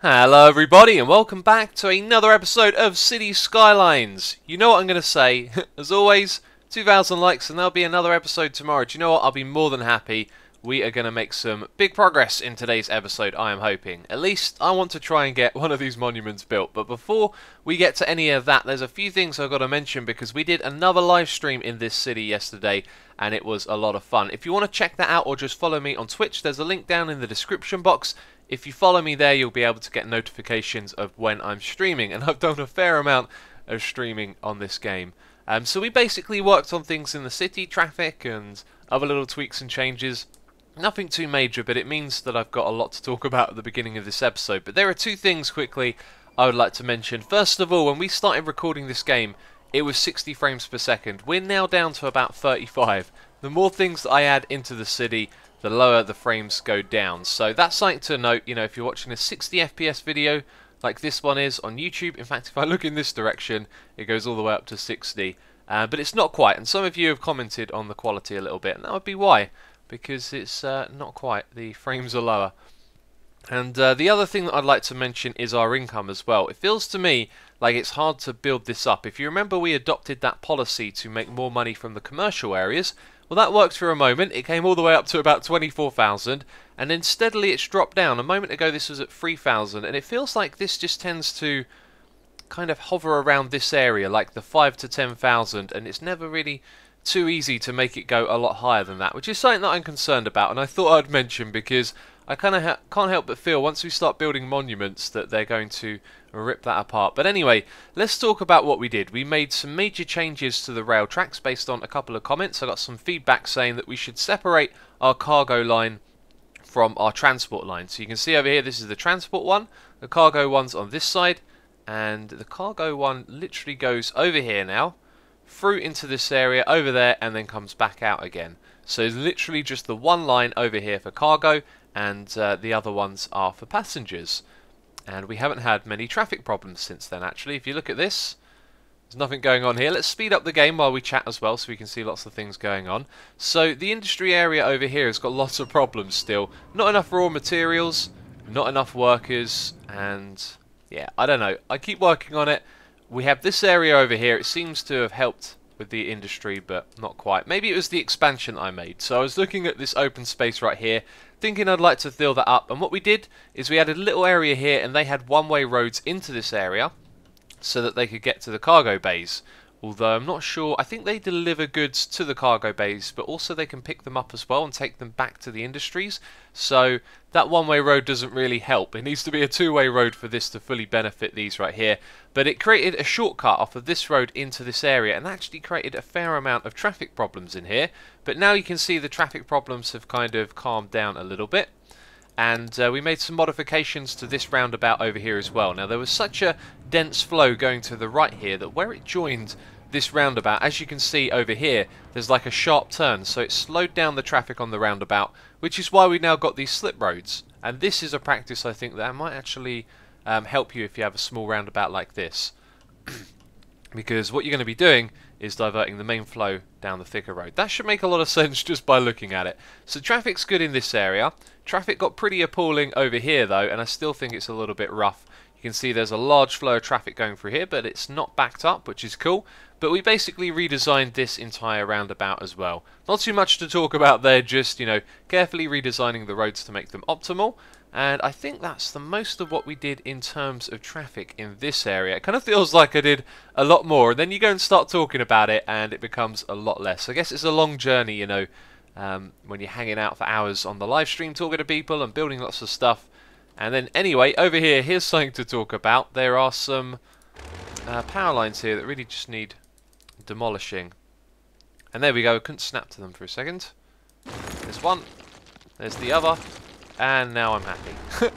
Hello everybody and welcome back to another episode of City Skylines. You know what I'm going to say, as always, 2,000 likes and there'll be another episode tomorrow. Do you know what, I'll be more than happy. We are going to make some big progress in today's episode, I am hoping. At least I want to try and get one of these monuments built. But before we get to any of that, there's a few things I've got to mention because we did another live stream in this city yesterday and it was a lot of fun. If you want to check that out or just follow me on Twitch, there's a link down in the description box. If you follow me there, you'll be able to get notifications of when I'm streaming, and I've done a fair amount of streaming on this game. So we basically worked on things in the city, traffic, and other little tweaks and changes. Nothing too major, but it means that I've got a lot to talk about at the beginning of this episode. But there are two things quickly I would like to mention. First of all, when we started recording this game, it was 60 frames per second. We're now down to about 35. The more things that I add into the city, the lower the frames go down. So that's something to note, you know, if you're watching a 60 FPS video like this one is on YouTube. In fact, if I look in this direction, it goes all the way up to 60. But it's not quite, and some of you have commented on the quality a little bit, and that would be why, because it's not quite. The frames are lower. And the other thing that I'd like to mention is our income as well. It feels to me like it's hard to build this up. If you remember, we adopted that policy to make more money from the commercial areas. Well, that worked for a moment. It came all the way up to about 24,000, and then steadily it's dropped down. A moment ago this was at 3,000, and it feels like this just tends to kind of hover around this area, like the 5 to 10,000, and it's never really too easy to make it go a lot higher than that, which is something that I'm concerned about, and I thought I'd mention because I kind of can't help but feel once we start building monuments that they're going to rip that apart. But anyway, let's talk about what we did. We made some major changes to the rail tracks based on a couple of comments. I got some feedback saying that we should separate our cargo line from our transport line. So you can see over here, this is the transport one, the cargo one's on this side, and the cargo one literally goes over here now, through into this area over there, and then comes back out again. So it's literally just the one line over here for cargo, and the other ones are for passengers. And we haven't had many traffic problems since then, actually. If you look at this, there's nothing going on here. Let's speed up the game while we chat as well so we can see lots of things going on. So the industry area over here has got lots of problems still. Not enough raw materials, not enough workers, and yeah, I don't know. I keep working on it. We have this area over here. It seems to have helped with the industry, but not quite. Maybe it was the expansion I made. So I was looking at this open space right here, thinking I'd like to fill that up, and what we did is we added a little area here, and they had one-way roads into this area so that they could get to the cargo bays. Although I'm not sure, I think they deliver goods to the cargo bays, but also they can pick them up as well and take them back to the industries. So that one-way road doesn't really help. It needs to be a two-way road for this to fully benefit these right here. But it created a shortcut off of this road into this area and actually created a fair amount of traffic problems in here. But now you can see the traffic problems have kind of calmed down a little bit. And we made some modifications to this roundabout over here as well. Now there was such a dense flow going to the right here that where it joined this roundabout, as you can see over here, there's like a sharp turn, so it slowed down the traffic on the roundabout, which is why we now got these slip roads. And this is a practice I think that might actually help you if you have a small roundabout like this. Because what you're going to be doing is diverting the main flow down the thicker road. That should make a lot of sense just by looking at it. So traffic's good in this area. Traffic got pretty appalling over here though, and I still think it's a little bit rough. You can see there's a large flow of traffic going through here, but it's not backed up, which is cool. But we basically redesigned this entire roundabout as well. Not too much to talk about there, just, you know, carefully redesigning the roads to make them optimal. And I think that's the most of what we did in terms of traffic in this area. It kind of feels like I did a lot more, and then you go and start talking about it and it becomes a lot less. I guess it's a long journey, you know, when you're hanging out for hours on the live stream talking to people and building lots of stuff. And then anyway, over here, here's something to talk about. There are some power lines here that really just need demolishing. And there we go, I couldn't snap to them for a second. There's one, there's the other. And now I'm happy.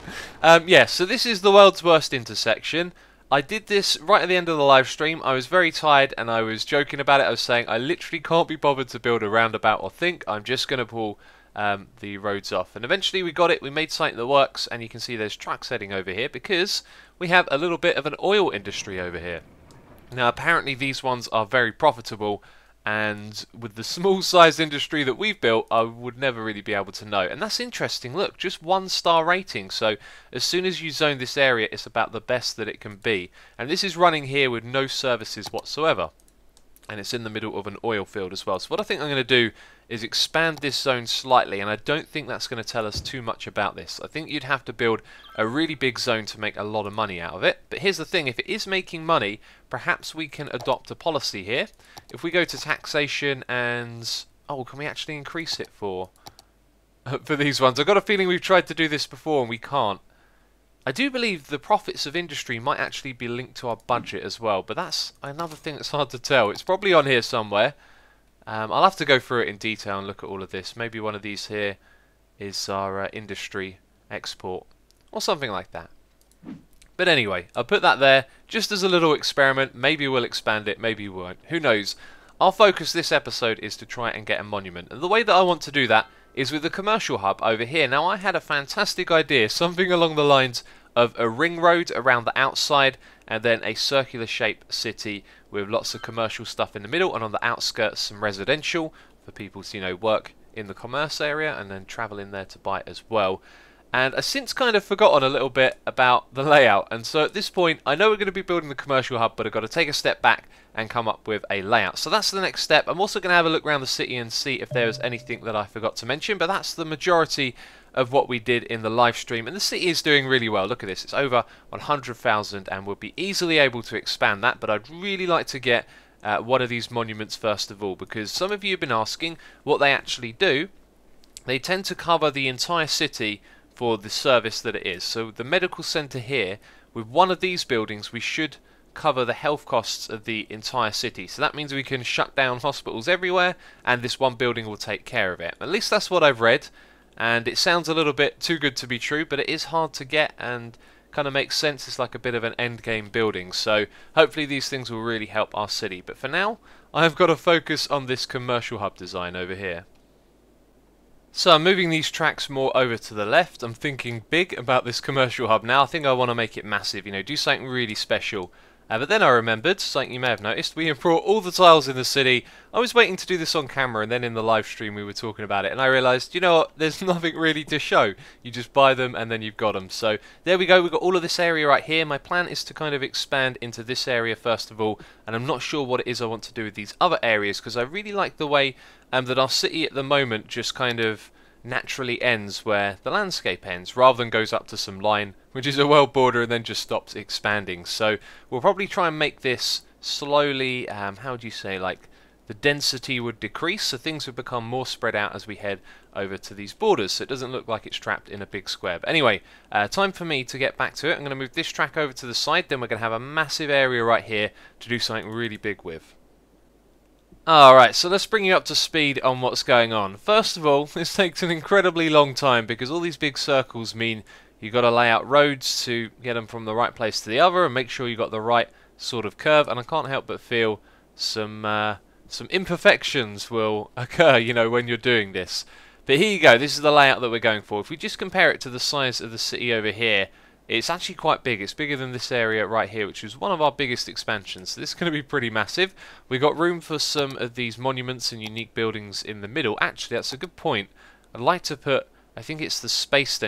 Yeah, so this is the world's worst intersection. I did this right at the end of the live stream. I was very tired and I was joking about it. I was saying I literally can't be bothered to build a roundabout or think. I'm just going to pull the roads off. And eventually we got it. We made something that works. And you can see there's trucks heading over here because we have a little bit of an oil industry over here. Now apparently these ones are very profitable. And with the small sized industry that we've built, I would never really be able to know. And that's interesting. Look, just 1-star rating. So as soon as you zone this area, it's about the best that it can be. And this is running here with no services whatsoever. And it's in the middle of an oil field as well. So what I think I'm going to do is expand this zone slightly, and I don't think that's going to tell us too much about this. I think you'd have to build a really big zone to make a lot of money out of it. But here's the thing, if it is making money, perhaps we can adopt a policy here. If we go to taxation and... oh, can we actually increase it for these ones? I've got a feeling we've tried to do this before and we can't. I do believe the profits of industry might actually be linked to our budget as well, but that's another thing that's hard to tell. It's probably on here somewhere. I'll have to go through it in detail and look at all of this. Maybe one of these here is our industry export or something like that. But anyway, I'll put that there just as a little experiment. Maybe we'll expand it, maybe we won't. Who knows? Our focus this episode is to try and get a monument. And the way that I want to do that is with the commercial hub over here. Now, I had a fantastic idea, something along the lines of a ring road around the outside and then a circular shaped city with lots of commercial stuff in the middle, and on the outskirts some residential for people to, you know, work in the commerce area and then travel in there to buy as well. And I've since kind of forgotten a little bit about the layout, and so at this point I know we're going to be building the commercial hub, but I've got to take a step back and come up with a layout. So that's the next step. I'm also going to have a look around the city and see if there was anything that I forgot to mention, but that's the majority of what we did in the live stream, and the city is doing really well. Look at this, it's over 100,000 and we'll be easily able to expand that, but I'd really like to get one of these monuments first of all, because some of you have been asking what they actually do. They tend to cover the entire city for the service that it is. So the medical centre here, with one of these buildings, we should cover the health costs of the entire city. So that means we can shut down hospitals everywhere and this one building will take care of it. At least that's what I've read, and it sounds a little bit too good to be true, but it is hard to get and kind of makes sense. It's like a bit of an end game building, so hopefully these things will really help our city. But for now, I've got to focus on this commercial hub design over here. So I'm moving these tracks more over to the left. I'm thinking big about this commercial hub now. I think I want to make it massive, you know, do something really special. But then I remembered, something you may have noticed, we have brought all the tiles in the city. I was waiting to do this on camera, and then in the live stream we were talking about it, and I realised, you know what, there's nothing really to show. You just buy them and then you've got them. So there we go, we've got all of this area right here. My plan is to kind of expand into this area first of all, and I'm not sure what it is I want to do with these other areas, because I really like the way that our city at the moment just kind of naturally ends where the landscape ends, rather than goes up to some line which is a world border and then just stops expanding. So we'll probably try and make this slowly, how do you say, like the density would decrease, so things would become more spread out as we head over to these borders, so it doesn't look like it's trapped in a big square. But anyway, time for me to get back to it. I'm going to move this track over to the side, then we're going to have a massive area right here to do something really big with. Alright, so let's bring you up to speed on what's going on. First of all, this takes an incredibly long time because all these big circles mean you've got to lay out roads to get them from the right place to the other and make sure you've got the right sort of curve, and I can't help but feel some imperfections will occur, you know, when you're doing this. But here you go, this is the layout that we're going for. If we just compare it to the size of the city over here, it's actually quite big. It's bigger than this area right here, which is one of our biggest expansions. So this is going to be pretty massive. We've got room for some of these monuments and unique buildings in the middle. Actually, that's a good point. I'd like to put, I think it's the space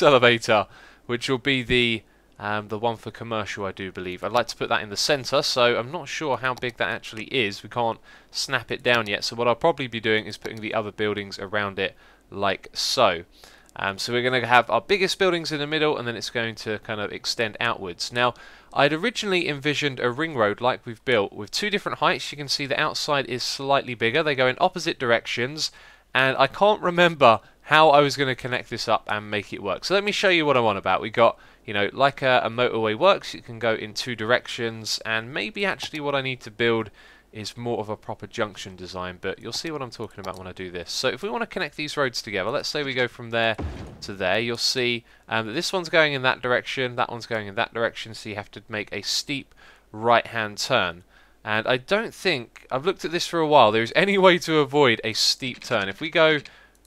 elevator, which will be the one for commercial, I do believe. I'd like to put that in the centre, so I'm not sure how big that actually is. We can't snap it down yet, so what I'll probably be doing is putting the other buildings around it like so. So we're going to have our biggest buildings in the middle, and then it's going to kind of extend outwards. Now, I'd originally envisioned a ring road like we've built with two different heights. You can see the outside is slightly bigger. They go in opposite directions, and I can't remember how I was going to connect this up and make it work. So let me show you what I'm on about. We got, you know, like a motorway works, you can go in two directions, and maybe actually what I need to build is more of a proper junction design, but you'll see what I'm talking about when I do this. So if we want to connect these roads together, let's say we go from there to there, you'll see that this one's going in that direction, that one's going in that direction, so you have to make a steep right-hand turn. And I don't think, I've looked at this for a while, there's any way to avoid a steep turn. If we go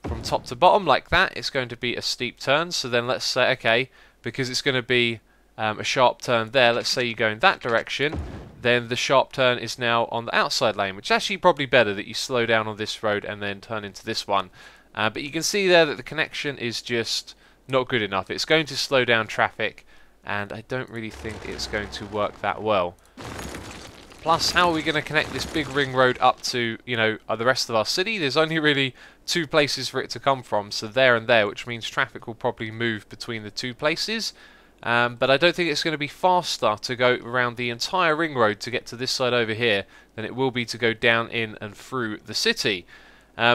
from top to bottom like that, it's going to be a steep turn. So then let's say, okay, because it's going to be a sharp turn there, let's say you go in that direction, then the sharp turn is now on the outside lane, which is actually probably better that you slow down on this road and then turn into this one. But you can see there that the connection is just not good enough. It's going to slow down traffic, and I don't really think it's going to work that well. Plus, how are we going to connect this big ring road up to, you know, the rest of our city? There's only really two places for it to come from, so there and there, which means traffic will probably move between the two places. But I don't think it's going to be faster to go around the entire ring road to get to this side over here than it will be to go down in and through the city.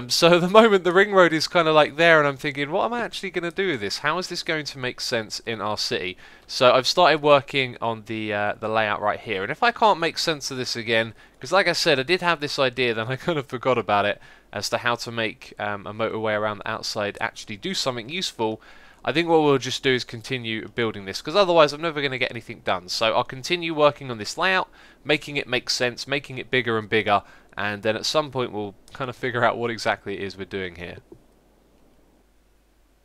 So at the moment the ring road is kind of like there, and I'm thinking, what am I actually going to do with this? How is this going to make sense in our city? So I've started working on the layout right here, and if I can't make sense of this again, because like I said, I did have this idea, then I kind of forgot about it, as to how to make a motorway around the outside actually do something useful. I think what we'll just do is continue building this, because otherwise I'm never going to get anything done. So I'll continue working on this layout, making it make sense, making it bigger and bigger, and then at some point we'll kind of figure out what exactly it is we're doing here.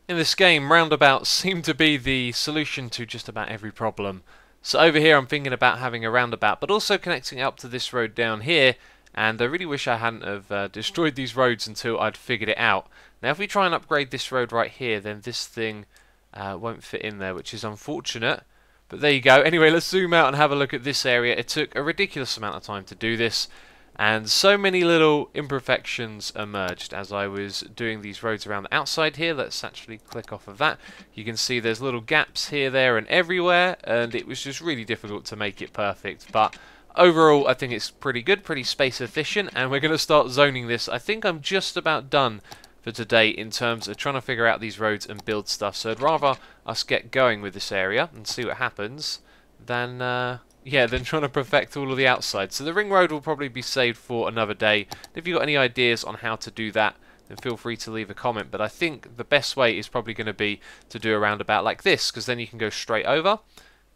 In this game, roundabouts seem to be the solution to just about every problem. So over here I'm thinking about having a roundabout, but also connecting up to this road down here, and I really wish I hadn't have destroyed these roads until I'd figured it out. Now if we try and upgrade this road right here, then this thing won't fit in there, which is unfortunate. But there you go. Anyway, let's zoom out and have a look at this area. It took a ridiculous amount of time to do this, and so many little imperfections emerged as I was doing these roads around the outside here. Let's actually click off of that. You can see there's little gaps here, there and everywhere, and it was just really difficult to make it perfect. But overall, I think it's pretty good, pretty space efficient, and we're going to start zoning this. I think I'm just about done for today in terms of trying to figure out these roads and build stuff. So I'd rather us get going with this area and see what happens than than trying to perfect all of the outside. So the ring road will probably be saved for another day. If you've got any ideas on how to do that, then feel free to leave a comment. But I think the best way is probably going to be to do a roundabout like this, because then you can go straight over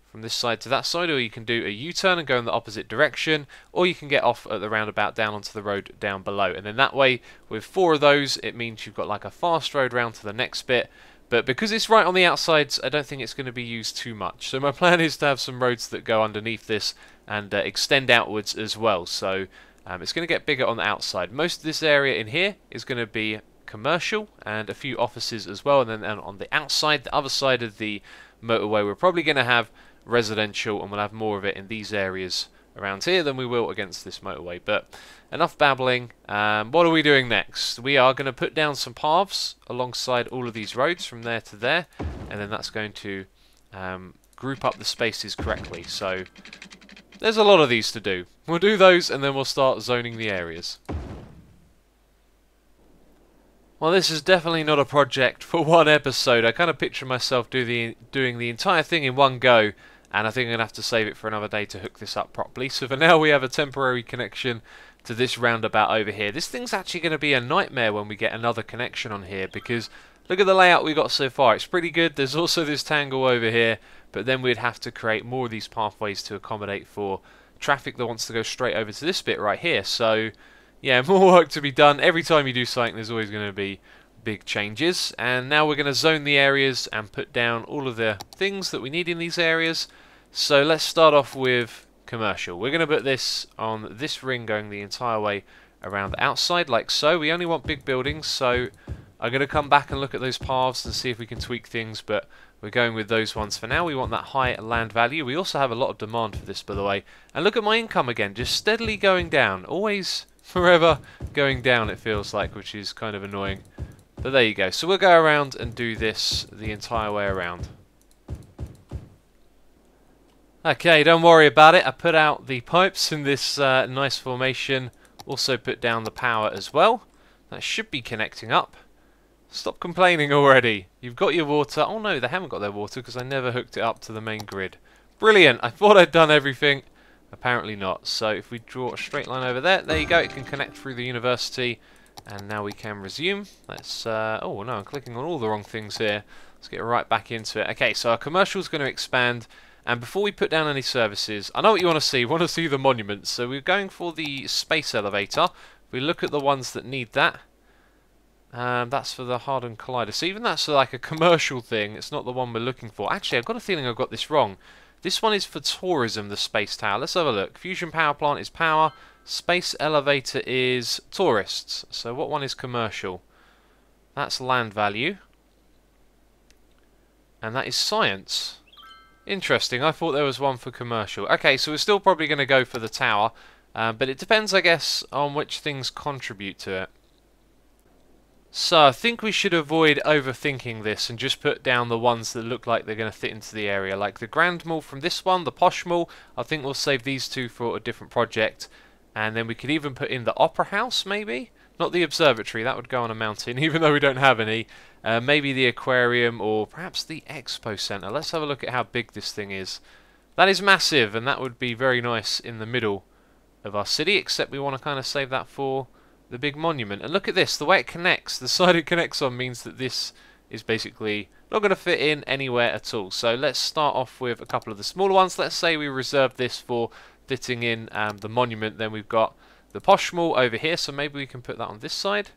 from this side to that side, or you can do a U-turn and go in the opposite direction, or you can get off at the roundabout down onto the road down below. And then that way, with 4 of those, it means you've got like a fast road round to the next bit. But because it's right on the outsides, I don't think it's going to be used too much. So my plan is to have some roads that go underneath this and extend outwards as well. So it's going to get bigger on the outside. Most of this area in here is going to be commercial and a few offices as well. And then on the outside, the other side of the motorway, we're probably going to have residential, and we'll have more of it in these areas around here than we will against this motorway. But enough babbling. What are we doing next? We are going to put down some paths alongside all of these roads from there to there, and then that's going to group up the spaces correctly. So there's a lot of these to do. We'll do those and then we'll start zoning the areas. Well, this is definitely not a project for one episode. I kind of picture myself doing the entire thing in one go, and I think I'm going to have to save it for another day to hook this up properly. So for now we have a temporary connection to this roundabout over here. This thing's actually going to be a nightmare when we get another connection on here, because look at the layout we got so far. It's pretty good. There's also this tangle over here, but then we'd have to create more of these pathways to accommodate for traffic that wants to go straight over to this bit right here. So yeah, more work to be done. Every time you do something, there's always going to be big changes. And now we're going to zone the areas and put down all of the things that we need in these areas. So let's start off with commercial. We're going to put this on this ring going the entire way around the outside like so. We only want big buildings, so I'm going to come back and look at those paths and see if we can tweak things, but we're going with those ones for now. We want that high land value. We also have a lot of demand for this, by the way. And look at my income again, just steadily going down. Always, forever going down, it feels like, which is kind of annoying. But there you go. So we'll go around and do this the entire way around. Okay, don't worry about it. I put out the pipes in this nice formation. Also put down the power as well. That should be connecting up. Stop complaining already. You've got your water. Oh no, they haven't got their water because I never hooked it up to the main grid. Brilliant. I thought I'd done everything. Apparently not. So if we draw a straight line over there, there you go. It can connect through the university. And now we can resume. Let's, oh no, I'm clicking on all the wrong things here. Let's get right back into it. Okay, so our commercial is going to expand. And before we put down any services, I know what you want to see. We want to see the monuments. So we're going for the space elevator. If we look at the ones that need that, that's for the hardened collider. So even that's like a commercial thing. It's not the one we're looking for. Actually, I've got a feeling I've got this wrong. This one is for tourism, the space tower. Let's have a look. Fusion power plant is power. Space elevator is tourists. So what one is commercial? That's land value. And that is science. Interesting. I thought there was one for commercial. Okay, so we're still probably going to go for the tower. But it depends, I guess, on which things contribute to it. So I think we should avoid overthinking this and just put down the ones that look like they're going to fit into the area. Like the Grand Mall from this one, the Posh Mall. I think we'll save these two for a different project. And then we could even put in the Opera House, maybe? Not the observatory, that would go on a mountain, even though we don't have any. Maybe the aquarium or perhaps the Expo Centre. Let's have a look at how big this thing is. That is massive, and that would be very nice in the middle of our city, except we want to kind of save that for the big monument. And look at this, the way it connects, the side it connects on means that this is basically not going to fit in anywhere at all. So let's start off with a couple of the smaller ones. Let's say we reserve this for fitting in the monument. Then we've got the Posh Mall over here, so maybe we can put that on this side.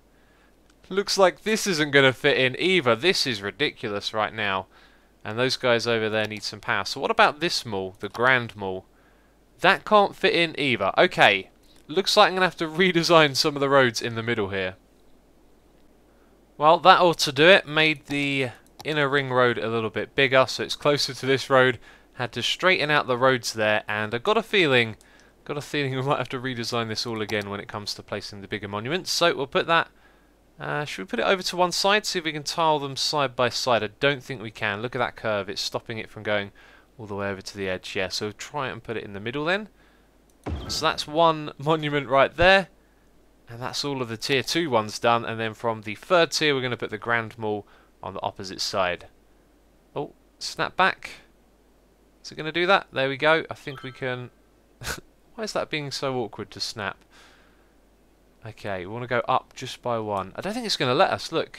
Looks like this isn't going to fit in either. This is ridiculous right now. And those guys over there need some power. So what about this mall, the Grand Mall? That can't fit in either. Okay. Looks like I'm going to have to redesign some of the roads in the middle here. Well, that ought to do it. Made the inner ring road a little bit bigger, so it's closer to this road. Had to straighten out the roads there, and I got a feeling we might have to redesign this all again when it comes to placing the bigger monuments. So we'll put that. Should we put it over to one side, see if we can tile them side by side? I don't think we can. Look at that curve. It's stopping it from going all the way over to the edge. Yeah, so try and put it in the middle then. So that's one monument right there, and that's all of the tier 2 ones done. And then from the third tier we're going to put the Grand Mall on the opposite side. Oh, snap back. Is it going to do that? There we go. I think we can... Why is that being so awkward to snap? Okay, we want to go up just by one. I don't think it's going to let us. Look.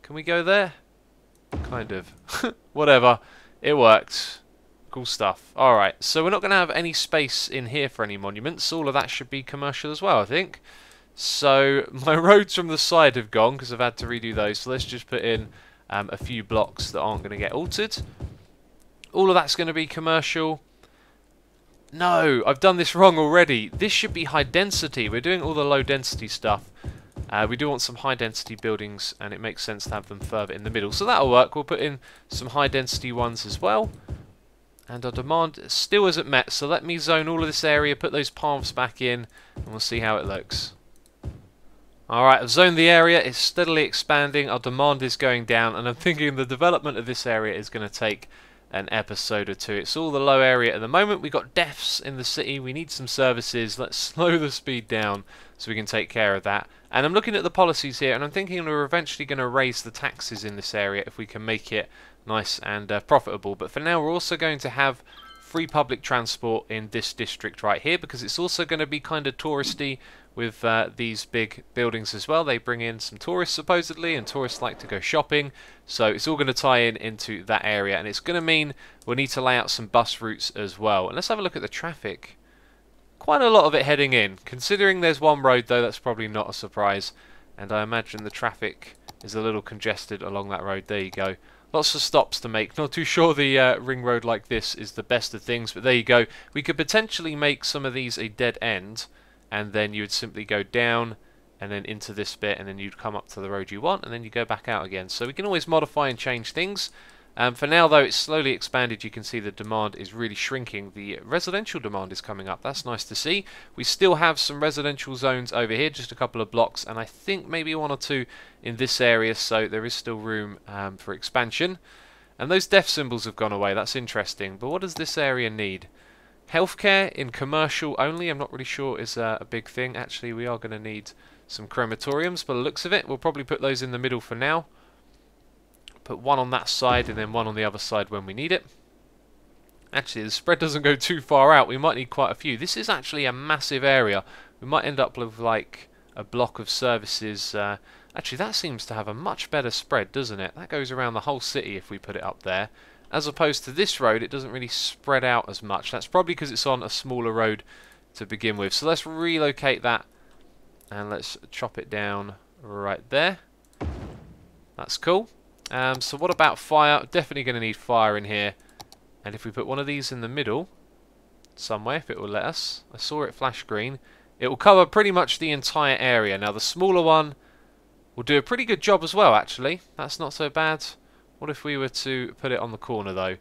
Can we go there? Kind of. Whatever. It worked. Cool stuff. Alright, so we're not going to have any space in here for any monuments. All of that should be commercial as well, I think. So, my roads from the side have gone because I've had to redo those. So let's just put in a few blocks that aren't going to get altered. All of that's going to be commercial. No, I've done this wrong already. This should be high density. We're doing all the low density stuff. We do want some high density buildings, and it makes sense to have them further in the middle. So that'll work. We'll put in some high density ones as well. And our demand still isn't met, so let me zone all of this area, put those paths back in, and we'll see how it looks. Alright, I've zoned the area, it's steadily expanding, our demand is going down, and I'm thinking the development of this area is going to take an episode or two. It's all the low area at the moment. We've got deaths in the city, we need some services. Let's slow the speed down so we can take care of that. And I'm looking at the policies here, and I'm thinking we're eventually going to raise the taxes in this area if we can make it nice and profitable. But for now we're also going to have free public transport in this district right here, because it's also going to be kind of touristy with these big buildings as well. They bring in some tourists supposedly, and tourists like to go shopping, so it's all going to tie in into that area, and it's going to mean we'll need to lay out some bus routes as well. And let's have a look at the traffic. Quite a lot of it heading in. Considering there's one road though, that's probably not a surprise, and I imagine the traffic is a little congested along that road. There you go. Lots of stops to make. Not too sure the ring road like this is the best of things, but there you go. We could potentially make some of these a dead end, and then you would simply go down and then into this bit, and then you'd come up to the road you want, and then you go back out again. So we can always modify and change things. For now though, it's slowly expanded. You can see the demand is really shrinking. The residential demand is coming up. That's nice to see. We still have some residential zones over here, just a couple of blocks, and I think maybe one or two in this area, so there is still room for expansion. And those death symbols have gone away. That's interesting. But what does this area need? Healthcare in commercial only, I'm not really sure is a big thing. Actually, we are going to need some crematoriums by the looks of it. We'll probably put those in the middle for now. Put one on that side and then one on the other side when we need it. Actually, the spread doesn't go too far out. We might need quite a few. This is actually a massive area. We might end up with like a block of services. Actually, that seems to have a much better spread, doesn't it? That goes around the whole city if we put it up there. As opposed to this road, it doesn't really spread out as much. That's probably because it's on a smaller road to begin with. So let's relocate that and let's chop it down right there. That's cool. So what about fire? Definitely going to need fire in here. And if we put one of these in the middle, somewhere, if it will let us, I saw it flash green, it will cover pretty much the entire area. Now the smaller one will do a pretty good job as well, actually. That's not so bad. What if we were to put it on the corner though?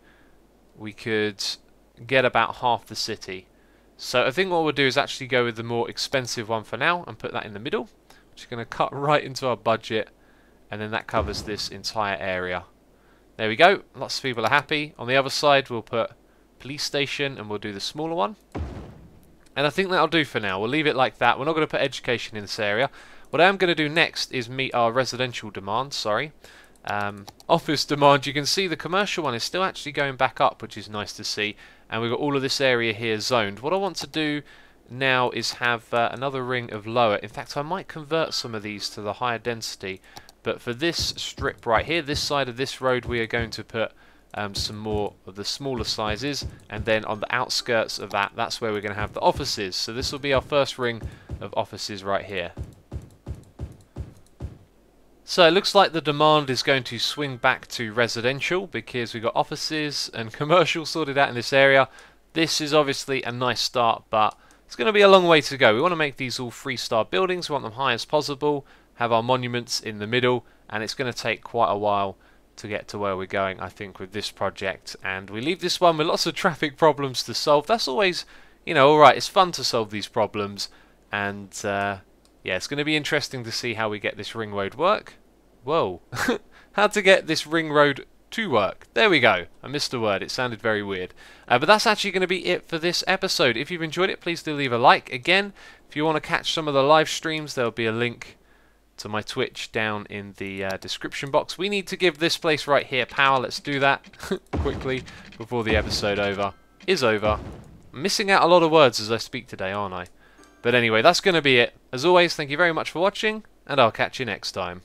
We could get about half the city. So I think what we'll do is actually go with the more expensive one for now and put that in the middle, which is going to cut right into our budget, and then that covers this entire area. There we go, lots of people are happy. On the other side we'll put police station and we'll do the smaller one. And I think that'll do for now. We'll leave it like that. We're not going to put education in this area. What I am going to do next is meet our residential demand, office demand. You can see the commercial one is still actually going back up, which is nice to see. And we've got all of this area here zoned. What I want to do now is have another ring of lower. In fact, I might convert some of these to the higher density. But for this strip right here, this side of this road, we are going to put some more of the smaller sizes, and then on the outskirts of that, that's where we're going to have the offices. So this will be our first ring of offices right here. So it looks like the demand is going to swing back to residential because we've got offices and commercial sorted out in this area. This is obviously a nice start, but it's going to be a long way to go. We want to make these all 3-star buildings. We want them high as possible, have our monuments in the middle, and it's going to take quite a while to get to where we're going, I think, with this project. And we leave this one with lots of traffic problems to solve. That's always, you know, alright, it's fun to solve these problems. And yeah, it's going to be interesting to see how we get this ring road work. Whoa. How to get this ring road to work. There we go. I missed a word. It sounded very weird. But that's actually going to be it for this episode. If you've enjoyed it, please do leave a like. Again, if you want to catch some of the live streams, there'll be a link to my Twitch down in the description box. We need to give this place right here power. Let's do that quickly before the episode is over. I'm missing out a lot of words as I speak today, aren't I? But anyway, that's going to be it. As always, thank you very much for watching, and I'll catch you next time.